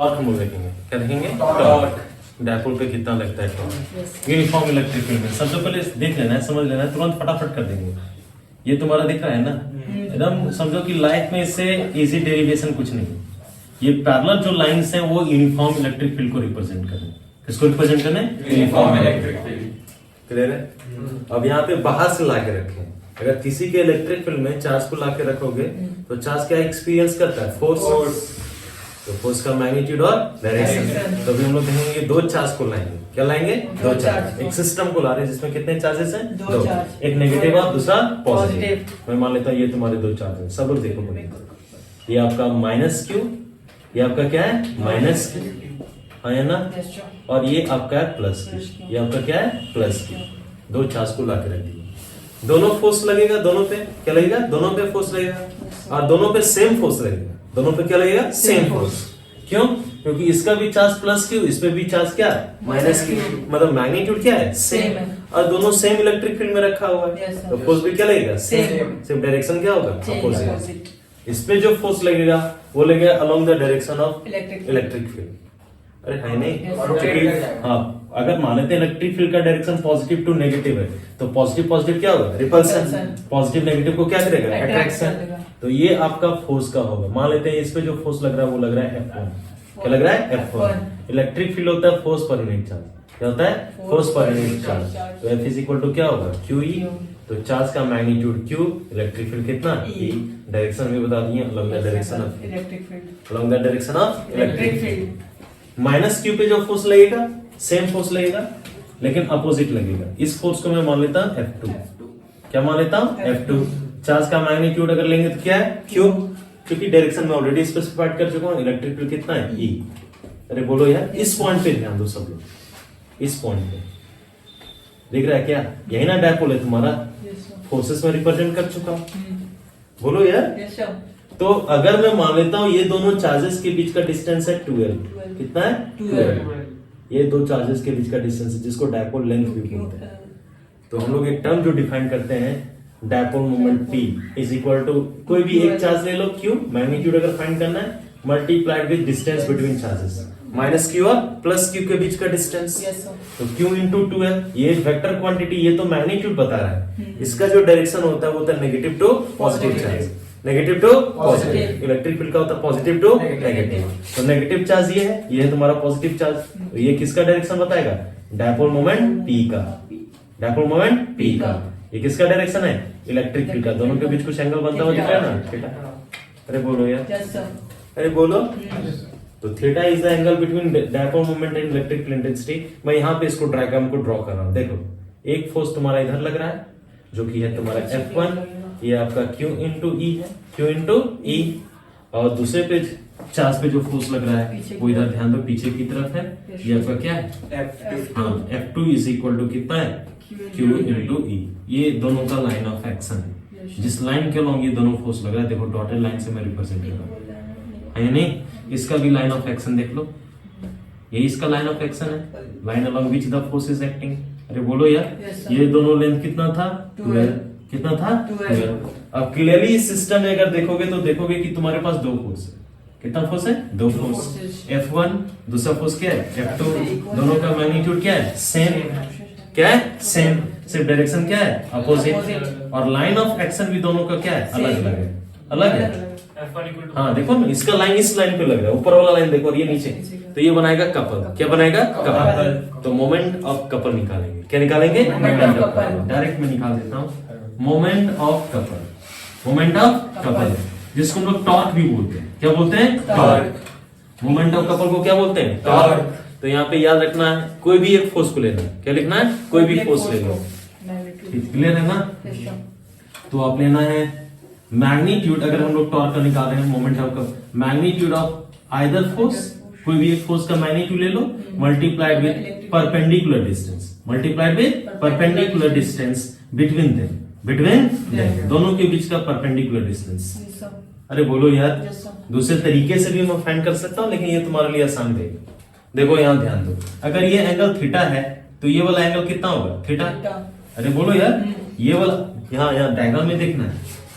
Torque हम लोग देखेंगे। क्या देखेंगे? टॉर्क। डायपोल पे कितना लगता है टॉर्क यूनिफॉर्म इलेक्ट्रिक फील्ड में। सबसे पहले देख लेना है, समझ लेना है, तुरंत फटाफट कर देंगे। ये तुम्हारा दिख रहा है ना, एकदम समझो कि लाइफ में इससे इजी डेरिवेशन कुछ नहीं। ये पैरेलल जो लाइंस हैं वो यूनिफॉर्म इलेक्ट्रिक फील्ड को रिप्रेजेंट कर रहे हैं। किसको रिप्रेजेंट कर रहे हैं? Uniform electric field. क्लियर है? अब यहाँ पे बाहर से ला के रखें, अगर किसी के इलेक्ट्रिक फील्ड में चार्ज को ला के रखोगे तो चार्ज क्या एक्सपीरियंस करता है? फोर्स। तो फोर्स का मैग्नीट्यूड और डायरेक्शन। तो अभी हम लोग देखेंगे दो चार्ज को लाएंगे। क्या लाएंगे? दो चार्ज। एक सिस्टम को ला रहे हैं जिसमें कितने चार्जेस हैं? दो। एक नेगेटिव और दूसरा पॉजिटिव। मैं मान लेता हूँ ये तुम्हारे दो चार्ज हैं। सब लोग देखो ये आपका माइनस क्यू, ये आपका क्या है? माइनस क्यू, है ना? और ये आपका है प्लस क्यू, ये आपका क्या है? Plus Q. दो चार्ज को ला के रख दिए, दोनों फोर्स लगेगा, दोनों पे क्या लगेगा? दोनों पे फोर्स लगेगा और दोनों पे सेम फोर्स लगेगा। दोनों पे क्या लगेगा? Same force. क्यों? क्योंकि इसका भी चार्ज प्लस क्यू, इस पे भी चार्ज क्या है? Minus Q. मतलब मैग्नीट्यूड क्या है? सेम है और दोनों सेम इलेक्ट्रिक फील्ड में रखा हुआ है। तो फोर्स भी क्या लगेगा? सेम। सिर्फ डायरेक्शन क्या होगा? अपोजिट। इस पे जो फोर्स लगेगा वो लगेगा along the direction of electric field. अरे है नहीं? हाँ, अगर मान लेते हैं इलेक्ट्रिक फील्ड का डायरेक्शन पॉजिटिव टू नेगेटिव है तो पॉजिटिव पॉजिटिव क्या होगा? रिपल्सन। पॉजिटिव नेगेटिव को क्या करेगा? अट्रैक्शन। तो ये आपका फोर्स का होगा। मान लेते हैं इस पे जो फोर्स लग रहा है वो लग रहा है F1। क्या लग रहा है? F1। इलेक्ट्रिक फील्ड होता है फोर्स पर यूनिट चार्ज। क्या होता है? Force per unit charge. तो F इज इक्वल टू क्या होगा? QE। तो चार्ज का मैग्नीट्यूड Q, इलेक्ट्रिक फील्ड कितना? E। डायरेक्शन भी बता दिए, along the direction of electric field, along the direction of electric field. Minus Q पे जो फोर्स लगेगा सेम फोर्स लगेगा लेकिन अपोजिट लगेगा। इस फोर्स को मैं मान लेता हूं F2। क्या मान लेता हूं? F2। चार्ज का मैग्नीट्यूड अगर लेंगे तो क्या है? Q। क्योंकि डायरेक्शन में ऑलरेडी स्पेसिफाइड कर चुका हूं। इलेक्ट्रिक फील्ड कितना है? E। अरे बोलो यार, इस पॉइंट पे ध्यान दो सब लोग, इस पॉइंट पे दिख रहा है क्या? यही ना डायपोल है तुम्हारा, फोर्सेस में रिप्रेजेंट कर चुका हूं। बोलो यार। तो अगर मैं मान लेता हूं ये दोनों चार्जेस के बीच का डिस्टेंस है 12। कितना है? 12। ये दो चार्जेस के बीच का डिस्टेंस है जिसको डायपोल लेंथ भी बोलते हैं। तो हम लोग एक टर्म जो डिफाइन करते हैं dipole moment P is equal to कोई भी एक चार्ज ले लो Q, मैग्नीट्यूड अगर फाइंड करना है, multiplied with distance between charges, minus Q और प्लस Q के बीच का डिस्टेंस। तो Q इंटू 12, ये वेक्टर क्वांटिटी, ये तो मैग्नीट्यूड बता रहा है। इसका जो डायरेक्शन होता है वो होता है negative to positive charge. Negative to positive. Electric field का होता है पॉजिटिव टू नेगेटिव। तो नेगेटिव चार्ज ये है तुम्हारा पॉजिटिव चार्ज। तो ये किसका डायरेक्शन बताएगा? डायपोल मोमेंट P का। डायपोल मोमेंट P का। ये किसका डायरेक्शन है? इलेक्ट्रिक फील्ड का। दोनों के बीच कुछ एंगल बनता हुआ दिख रहा है ना? थीटा। अरे बोलो यार, अरे बोलो। तो theta is the angle between dipole moment and electric field intensity. मैं यहाँ पे इसको डायग्राम को ड्रॉ कर रहा हूँ। देखो, एक फोर्स तुम्हारा इधर लग रहा है जो कि है तुम्हारा F1, ये आपका Q इंटू E है, Q इंटू E। और दूसरे पे चार्ज पे जो फोर्स लग रहा है वो इधर ध्यान दो पीछे की तरफ है, ये आपका क्या है? F2। हाँ, F2 इज इक्वल टू कितना है? Q into E। ये दोनों का लाइन ऑफ एक्शन है, जिस लाइन के अलॉन्ग ये दोनों फोर्स लग रहा है। देखो डॉटेड लाइन से मैं रिप्रेजेंट कर रहा हूँ, है नहीं? इसका भी लाइन ऑफ एक्शन देख लो, ये इसका लाइन ऑफ एक्शन है, line along which the force is acting. अरे बोलो यार, ये दोनों लेंथ कितना था? 12। कितना था? 12। अब क्लियरली इस सिस्टम में अगर देखोगे तो देखोगे कि तुम्हारे पास दो फोर्स है। कितना फोर्स है? दो फोर्स। F1, दूसरा फोर्स क्या है? F2। दोनों का मैग्नीट्यूड क्या है? सेम। क्या है? सेम। सिर्फ डायरेक्शन क्या है? अपोजिट। और लाइन ऑफ एक्शन भी दोनों का क्या है? अलग अलग है। अलग है। हाँ देखो ना, इसका लाइन इस लाइन पे लग रहा है, ऊपर वाला लाइन देखो और ये नीचे, तो ये बनाएगा कपल। क्या बनाएगा? कपल। तो मोमेंट ऑफ कपल निकालेंगे। क्या निकालेंगे? Moment of couple. डायरेक्ट में निकाल देता हूँ, moment of couple. Moment of couple जिसको हम लोग टॉर्क भी बोलते हैं। क्या बोलते हैं? टॉर्क। मोमेंट ऑफ कपल को क्या बोलते हैं? टॉर्क। तो यहाँ पे याद रखना है, कोई भी एक फोर्स को लेना है। क्या लिखना है? कोई भी फोर्स ले लो। क्लियर है ना? तो आप लेना है मैग्नीट्यूड, अगर हम लोग टॉर्क का निकाल रहे हैं, मोमेंट ऑफ का मैग्नीट्यूड ऑफ आइदर फोर्स, कोई भी एक फोर्स का मैग्नीट्यूड ले लो, multiplied with perpendicular distance, multiplied with perpendicular distance between them, between them, दोनों के बीच का परपेंडिकुलर डिस्टेंस। अरे बोलो यार, दूसरे तरीके से भी मैं फाइंड कर सकता हूं लेकिन ये तुम्हारे लिए आसान रहेगा। देखो यहां ध्यान दो, अगर ये एंगल थीटा है तो ये वाला एंगल कितना होगा? थीटा। अरे बोलो यार, ये वाला यहाँ डायग्राम में देखना है,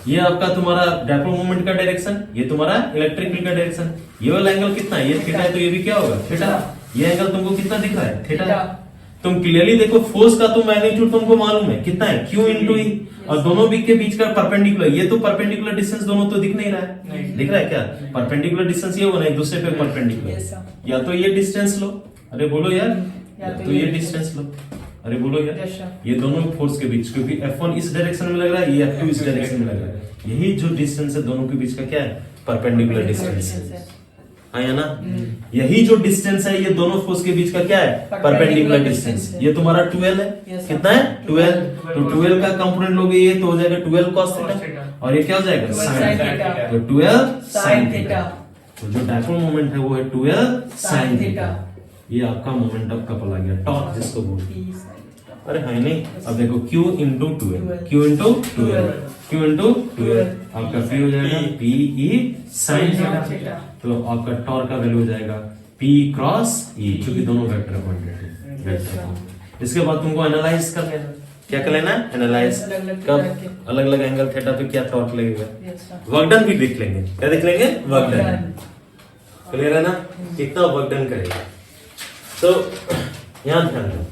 ये आपका तुम्हारा डायपोल मोमेंट का डायरेक्शन, ये तुम्हारा इलेक्ट्रिक फील्ड का डायरेक्शन। ये वाला एंगल कितना है, ये थीटा है, तो ये भी क्या होगा, थीटा। ये एंगल तुमको कितना दिख रहा है, थीटा। तुम क्लियरली देखो फोर्स का तो मैग्नीट्यूड तुमको मालूम है कितना है, Q इंटू ई, और दोनों के बीच का परपेंडिकुलर, ये तो परपेंडिकुलर डिस्टेंस दोनों तो दिख नहीं रहा है, दिख रहा है क्या, परपेंडिकुलर डिस्टेंस ये होगा ना एक दूसरे पे परपेंडिकुलर। या तो ये डिस्टेंस लो, अरे बोलो यार, या तो ये डिस्टेंस लो, अरे बोलो यार, ये दोनों फोर्स के बीच, क्योंकि F1 इस डायरेक्शन में लग रहा है, ये F2 इस डायरेक्शन में लग रहा है, यही जो डिस्टेंस है दोनों के बीच का क्या है, परपेंडिकुलर डिस्टेंस है, है ना। यही जो डिस्टेंस है ये दोनों फोर्स के बीच का क्या है, परपेंडिकुलर डिस्टेंस। ये तुम्हारा 12 है, कितना है 12, तो 12 का कंपोनेंट लोगे ये तो हो जाएगा 12 cos थीटा, और ये क्या हो जाएगा sin थीटा, तो 12 sin थीटा। तो जो डायपोल मोमेंट है वो है 12 sin थीटा। ये आपका मोमेंट ऑफ कपल आ गया, टॉर्क जिसको बोलते हैं। अरे है नहीं, अब देखो Q into 12, Q into 12, Q into 12, आपका P हो जाएगा PE sin थीटा। तो आपका टॉर्क का वैल्यू हो जाएगा P क्रॉस E, क्योंकि दोनों वेक्टर क्वांटिटी वेक्टर। इसके बाद तुमको एनालाइज कर लेना, क्या कर लेना, एनालाइज कब अलग अलग एंगल थीटा पे क्या टॉर्क लगेगा, वर्क डन भी देख लेंगे, क्या देख लेंगे, वर्क डन। क्लियर है ना, कितना वर्क डन करेगा। तो यहाँ ध्यान दो,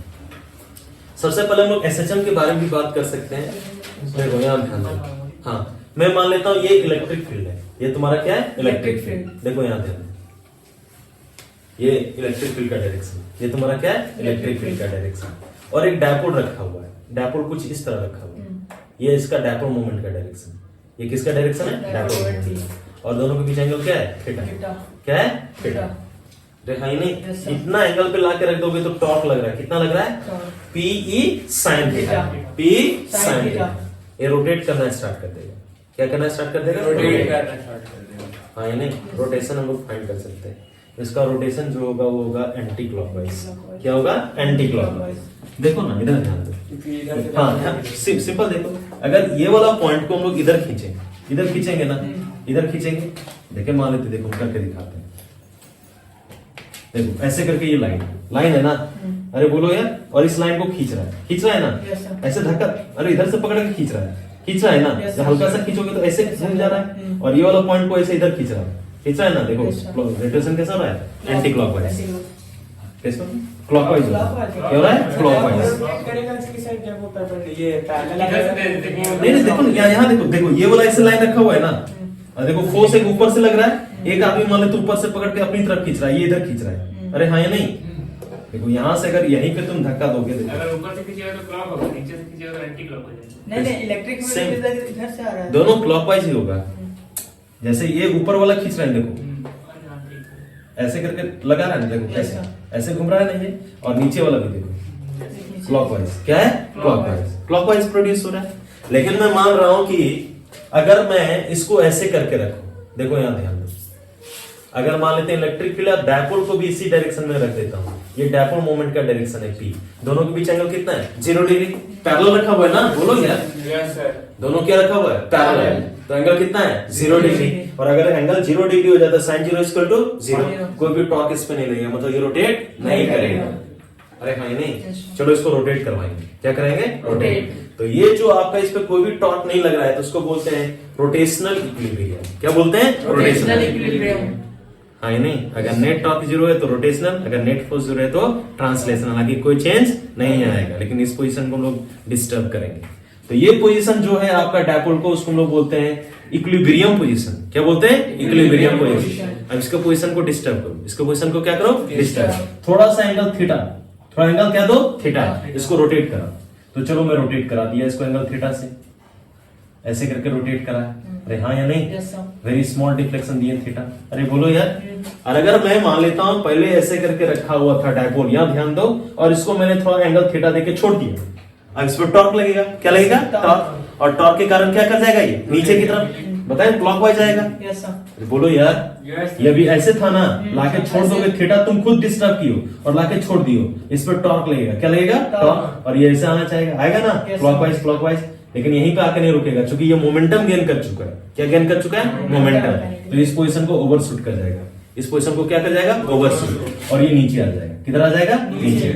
सबसे पहले हम लोग एसएचएम के बारे में भी बात कर सकते हैं। देखो यहाँ ध्यान दो, हाँ मैं मान लेता हूँ ये इलेक्ट्रिक फील्ड है, ये तुम्हारा क्या है, इलेक्ट्रिक फील्ड। देखो यहाँ ध्यान दो, ये इलेक्ट्रिक फील्ड का डायरेक्शन, ये तुम्हारा क्या है, इलेक्ट्रिक फील्ड का डायरेक्शन, और एक डायपोल रखा हुआ है, डायपोल कुछ इस तरह रखा हुआ है, ये इसका डायपोल मोमेंट का डायरेक्शन, ये किसका डायरेक्शन है, डायपोल मोमेंट, और दोनों के बीच एंगल क्या है, थीटा। क्या है, थीटा। देखा ही नहीं, इतना एंगल पे लाके रख दोगे तो टॉर्क लग रहा है, कितना लग रहा है, PE sin theta, P sin theta. ये रोटेट करना स्टार्ट कर देगा, क्या करना स्टार्ट कर देगा, रोटेट करना स्टार्ट कर देगा। हाँ या नहीं, रोटेशन हम लोग फाइंड कर सकते हैं। इसका रोटेशन जो होगा वो होगा एंटी क्लॉकवाइज। क्या होगा, एंटी क्लॉकवाइज। देखो ना इधर ध्यान दो, हाँ सिंपल देखो, अगर ये वाला पॉइंट को हम लोग इधर खींचेंगे ना, इधर खींचेंगे, देखे मान लेते, देखो हम करके दिखाते हैं। देखो ऐसे करके ये लाइन है ना, अरे बोलो यार, और इस लाइन को खींच रहा है ना, ऐसे धक्का, अरे इधर से पकड़ के खींच रहा है ना, जब हल्का सा खींचोगे तो ऐसे घूम जा रहा है, और ये वाला पॉइंट को ऐसे इधर खींच रहा है ना। देखो रोटेशन कैसा हो रहा है, एंटी क्लॉकवाइज, कैसा क्लॉकवाइज क्या हो रहा है, क्लॉकवाइज। नहीं देखो यहाँ देखो ये वाला ऐसे लाइन रखा हुआ है ना, और देखो फोर्स एक ऊपर से लग रहा है, एक आदमी मान ले तो ऊपर से पकड़ के अपनी तरफ खींच रहा है, ये इधर खींच रहा है, अरे हाँ या नहीं। देखो यहाँ से अगर यहीं पे तुम धक्का दोगे, अगर ऊपर से खींचेगा तो क्लॉक होगा, नीचे से खींचेगा तो एंटी क्लॉक हो जाएगा। नहीं इलेक्ट्रिक में इधर से आ रहा है, दोनों क्लॉकवाइज ही होगा। जैसे ये ऊपर वाला खींच रहा है, देखो ऐसे करके लगा रहा है, देखो ऐसे घूम रहा है ना ये, और नीचे वाला भी देखो क्लॉकवाइज, क्या है, क्लॉकवाइज प्रोड्यूस हो रहा है। लेकिन मैं मान रहा हूं कि अगर मैं इसको ऐसे करके रखूं, देखो यहां ध्यान दो, अगर मान लेते हैं इलेक्ट्रिक फील्ड, डायपोल को भी इसी डायरेक्शन में रख देता हूं, ये डायपोल मोमेंट का डायरेक्शन है P, दोनों के बीच एंगल कितना है, 0 डिग्री, पैरेलल रखा हुआ है ना, बोलो यार, यस सर, दोनों क्या रखा हुआ है, पैरेलल, तो एंगल कितना है, 0 डिग्री, और अगर एंगल 0 डिग्री हो जाता है sin 0 इक्वल टू 0, कोई भी टॉर्क इस पे नहीं लगेगा, मतलब ये रोटेट नहीं करेगा। अरे हाँ नहीं, चलो इसको रोटेट करवाएंगे, क्या करेंगे, रोटेट। तो ये जो आपका इस पे कोई भी टॉर्क नहीं लग रहा है तो उसको बोलते हैं रोटेशनल इक्विलिब्रियम। क्या बोलते हैं, रोटेशनल इक्विलिब्रियम। हाँ नहीं, अगर नेट टॉर्क 0 है तो रोटेशनल, अगर नेट फोर्स 0 है तो ट्रांसलेशनल, हालांकि कोई चेंज नहीं आएगा, लेकिन इस पोजीशन को हम लोग डिस्टर्ब करेंगे। तो ये पोजीशन जो है आपका डायपोल को, उसको हम लोग बोलते हैं इक्विलिब्रियम पोजीशन। क्या बोलते हैं, इक्विलिब्रियम पोजीशन। अब इसके पोजीशन को डिस्टर्ब करो, इसके पोजीशन को क्या करो, डिस्टर्ब, थोड़ा सा एंगल थीटा, थोड़ा एंगल क्या दो, थीटा, इसको रोटेट करा। तो चलो मैं रोटेट करा दिया इसको एंगल थीटा से, ऐसे करके रोटेट करा। अरे हाँ या नहीं, वेरी स्मॉल डिफ्लेक्शन दिए थीटा, अरे बोलो यार। और अगर मैं मान लेता हूं पहले ऐसे करके रखा हुआ था डायपोल, यहां ध्यान दो, और इसको मैंने थोड़ा एंगल थीटा देके छोड़ दिया, अब इस पर टॉर्क लगेगा, क्या लगेगा, टॉर्क, और टॉर्क के कारण क्या कर जाएगा, ये नीचे की तरफ, बताएं क्लॉकवाइज आएगा। बोलो यार, ये भी ऐसे था ना, लाके छोड़ दोगे थीटा, तुम खुद डिस्टर्ब कियो और लाके छोड़ दियो, इस पर टॉर्क लगेगा, क्या लगेगा, टॉर्क, और ये ऐसे आना चाहेगा, आएगा ना, क्लॉकवाइज, लेकिन यहीं पे आके नहीं रुकेगा, क्योंकि ये मोमेंटम गेन कर चुका है। क्या गेन कर चुका है, मोमेंटम। तो इस पोजीशन को ओवरशूट कर जाएगा, इस पोजीशन को क्या कर जाएगा, ओवरशूट, और ये नीचे आ जाएगा, किधर आ जाएगा, नीचे।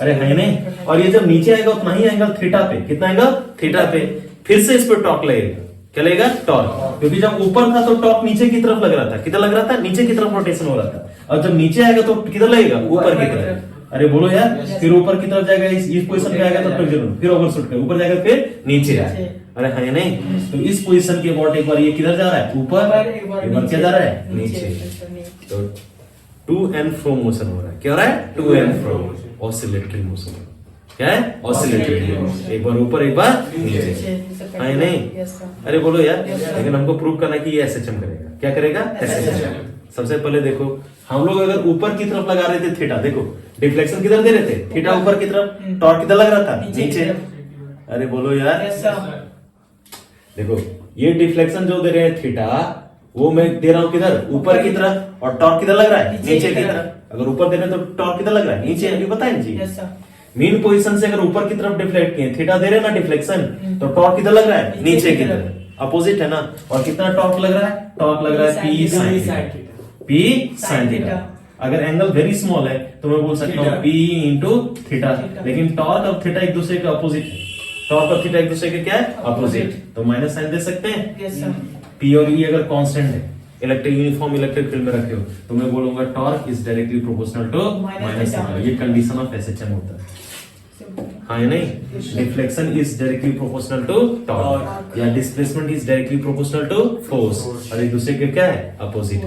अरे है नहीं, और ये जब नीचे आएगा उतना ही एंगल थीटा पे, कितना एंगल, थीटा पे, फिर से इस पर टॉर्क लगेगा, क्या लगेगा? टॉर्क। क्योंकि जब ऊपर था तो टॉर्क नीचे की तरफ लग रहा था। किधर लग रहा था? नीचे की तरफ रोटेशन हो रहा था। और जब नीचे आएगा तो किधर लगेगा? ऊपर की तरफ। अरे बोलो यार, फिर ऊपर की तरफ जाएगा, इस पोजीशन पे आएगा तब तक जरूर, फिर ओवरशूट कर, ऊपर जाएगा फिर नीचे आएगा। अरे है नहीं? तो इस पोजीशन के अबाउट एक बार ये किधर जा रहा है? ऊपर, एक बार क्या जा रहा है? नीचे। तो टू एंड फ्रो मोशन हो रहा है। क्या हो रहा है? To and fro, oscillatory motion. क्या है? Oscillatory motion. एक बार ऊपर, एक बार नीचे, है नहीं? अरे बोलो यार, लेकिन हमको प्रूव करना है कि ये एसएचएम करेगा। क्या करेगा? एसएचएम। सबसे पहले देखो, हम लोग अगर ऊपर की तरफ लगा रहे थे थीटा, देखो डिफ्लेक्शन किधर दे रहे थे? थीटा ऊपर की तरफ, टॉर्क किधर लग रहा था? नीचे। अरे बोलो यार, देखो ये डिफ्लेक्शन जो दे रहे हैं थीटा, वो मैं दे रहा हूं किधर? ऊपर की तरफ। और टॉर्क किधर लग रहा है? नीचे की तरफ। अगर ऊपर दे रहे हैं तो टॉर्क किधर लग रहा है? नीचे। अभी बताएं जी, मीन पोजीशन से अगर ऊपर की तरफ डिफ्लेक्ट किए, थीटा दे रहे हैं ना डिफ्लेक्शन, तो टॉर्क किधर लग रहा है? नीचे की तरफ, अपोजिट है ना। और कितना टॉर्क लग रहा है? टॉर्क लग रहा है P sine, P sine theta. अगर एंगल वेरी स्मॉल है तो मैं बोल सकता हूँ पी इंटू थीटा, लेकिन टॉर्क और थीटा एक दूसरे के अपोजिट है। टॉर्क और थीटा एक दूसरे के क्या है? अपोजिट। तो माइनस साइन दे सकते हैं। पी और ई अगर कांस्टेंट है, इलेक्ट्रिक यूनिफॉर्म इलेक्ट्रिक फील्ड में रखे हो, तो मैं बोलूंगा torque is directly proportional to minus theta. ये कंडीशन ऑफ एसएचएम होता है। हाँ या नहीं? Deflection is directly proportional to torque, या displacement is directly proportional to force, और एक दूसरे के क्या है? अपोजिट।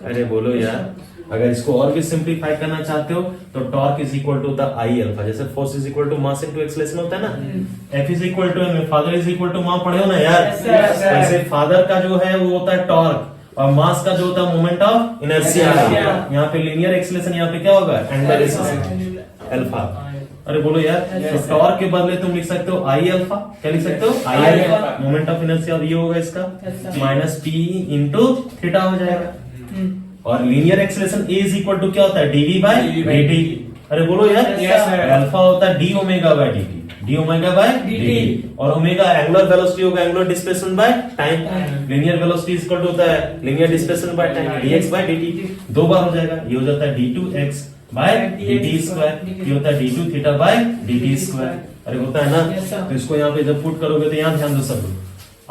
अरे बोलो यार, अगर इसको और भी सिंप्लीफाई करना चाहते हो तो torque is equal to the I alpha. जैसे force is equal to mass into acceleration होता है ना, F is equal to M, father is equal to मां, पढ़े हो ना यार? वैसे फादर का जो है वो होता है टॉर्क, और मास का जो होता है मोमेंट ऑफ इनर्शिया। यहाँ पे लीनियर एक्सेलरेशन, यहाँ पे क्या होगा? Angular acceleration alpha. अरे बोलो यार, तो टॉर्क के बदले तुम लिख सकते हो आई अल्फा। क्या लिख सकते हो? आई अल्फा। मोमेंट ऑफ इनर्शिया ये होगा इसका माइनस पी इंटू थीटा हो जाएगा। और linear acceleration A is equal to क्या होता है? D V by D T. अरे बोलो यार, अल्फा होता है D omega by D T, D omega by D T. और ओमेगा एंगुलर वेलोसिटी होगा, angular displacement by time. Linear velocity is equal to होता है linear displacement by time, D X by D T. दो बार हो जाएगा, ये हो जाता है d2x बाय dt स्क्वायर, ये होता है d2 theta by dt square. अरे होता है ना? तो इसको यहाँ पे जब पुट करोगे तो यहाँ ध्यान दो सब लोग,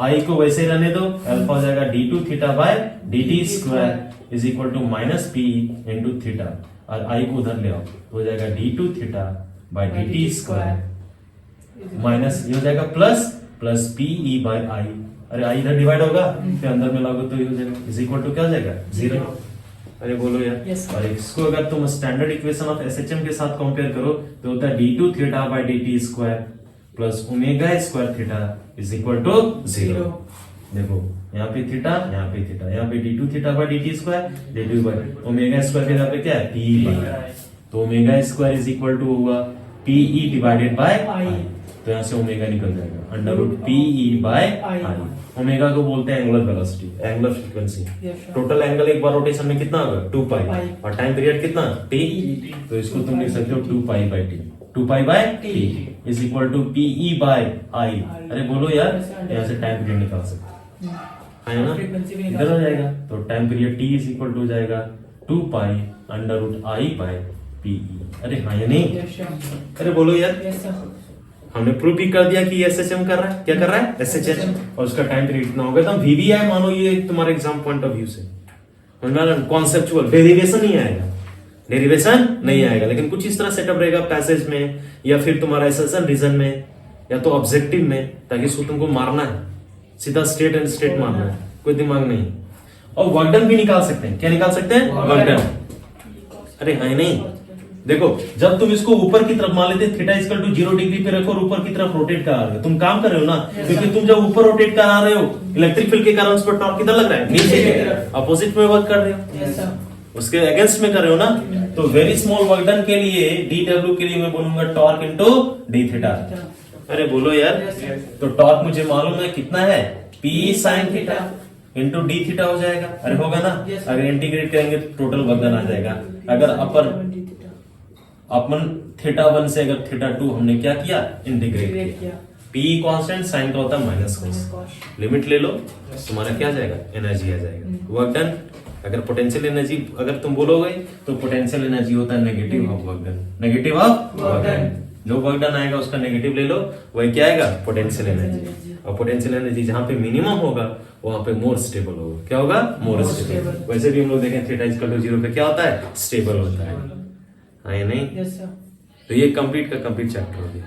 आई को वैसे ही रहने दो, अल्फा हो जाएगा d2 theta by dt square is equal to minus P into theta, और आई को उधर ले आओ तो हो जाएगा d2 theta by dt square minus ये हो जाएगा प्लस पी ई बाय आई। अरे आई इधर डिवाइड होगा, फिर अंदर में लागो तो ये हो जाएगा इज इक्वल टू क्या हो जाएगा? 0। अरे बोलो यार, और इसको अगर तुम स्टैंडर्ड इक्वेशन ऑफ एसएचएम के साथ कंपेयर करो तो होता है d2 theta by dt square plus omega square theta is equal to 0। देखो यहाँ पे थीटा, यहाँ पे थीटा, यहाँ पे d2 theta by dt square, d2 by omega square के यहाँ पे क्या है? p बाय, तो omega square is equal to होगा pe डिवाइडेड बाय i। तो यहाँ से ओमेगा निकल जाएगा under root pe by i। Omega को बोलते हैं angular velocity, angular frequency. Total angle एक बार रोटेशन में कितना होगा? 2 पाई, और टाइम पीरियड कितना? t। तो इसको तुम लिख सकते हो 2 pi by t, 2 pi by t is equal to pe by i। अरे बोलो यार, यहाँ से टाइम पीरियड निकाल सकते है ना? इधर हो जाएगा तो time period t is equal to हो जाएगा 2 pi under root i by pe। अरे हाँ या नहीं? अरे बोलो यार, हमने प्रूव भी कर दिया कि एसएचएम कर रहा है। क्या कर रहा है? एसएचएम। और उसका टाइम पीरियड कितना होगा? तो वीवीआई मानो, ये तुम्हारे एग्जाम पॉइंट ऑफ व्यू से कॉन्सेप्चुअल, डेरिवेशन नहीं आएगा, डेरिवेशन नहीं आएगा, लेकिन कुछ इस तरह सेटअप रहेगा पैसेज में, या फिर तुम्हारा एसेशन रीजन में, या तो ऑब्जेक्टिव में, ताकि इसको तुमको मारना है सीधा स्ट्रेट एंड स्ट्रेट मारना है, कोई दिमाग नहीं। और वर्क डन भी निकाल सकते हैं। क्या निकाल सकते हैं? Work done. अरे हाँ नहीं? देखो जब तुम इसको ऊपर की तरफ मान लेते थीटा इक्वल टू 0 डिग्री पे रखो और ऊपर की तरफ रोटेट करा रहे हो, तुम काम कर रहे हो ना, क्योंकि तुम जब ऊपर रोटेट करा रहे हो इलेक्ट्रिक फील्ड के कारण उस पर टॉर्क किधर लग रहा है? नीचे की तरफ, अपोजिट में वर्क कर रहे हो, उसके अगेंस्ट में कर रहे हो ना। तो वेरी स्मॉल वर्क डन के लिए dw के लिए मैं बोलूंगा टॉर्क इनटू d थीटा। अरे बोलो यार, तो टॉर्क मुझे मालूम है कितना है? p sin theta into d theta हो जाएगा। अरे होगा ना? अगर इंटीग्रेट करेंगे तो टोटल वर्क डन आ जाएगा। अगर अपन थीटा 1 से अगर थीटा 2 हमने क्या किया? इंटीग्रेट किया। P कांस्टेंट, साइन का होता है माइनस कॉस, लिमिट ले लो, तुम्हारा क्या आ जाएगा? एनर्जी आ जाएगा। Work done. अगर पोटेंशियल एनर्जी अगर तुम बोलोगे तो पोटेंशियल एनर्जी होता है negative of work done, negative of work done. जो वर्क डन आएगा उसका नेगेटिव ले लो, वही क्या आएगा, पोटेंशियल एनर्जी। और पोटेंशियल एनर्जी जहां पे मिनिमम होगा वहां पे मोर स्टेबल होगा। क्या होगा, मोर स्टेबल। वैसे भी हम लोग देखें थीटा इक्वल टू 0 पे क्या होता है, स्टेबल होता है, हाँ या नहीं। Yes sir. तो ये कंप्लीट का कंप्लीट चैप्टर हो गया।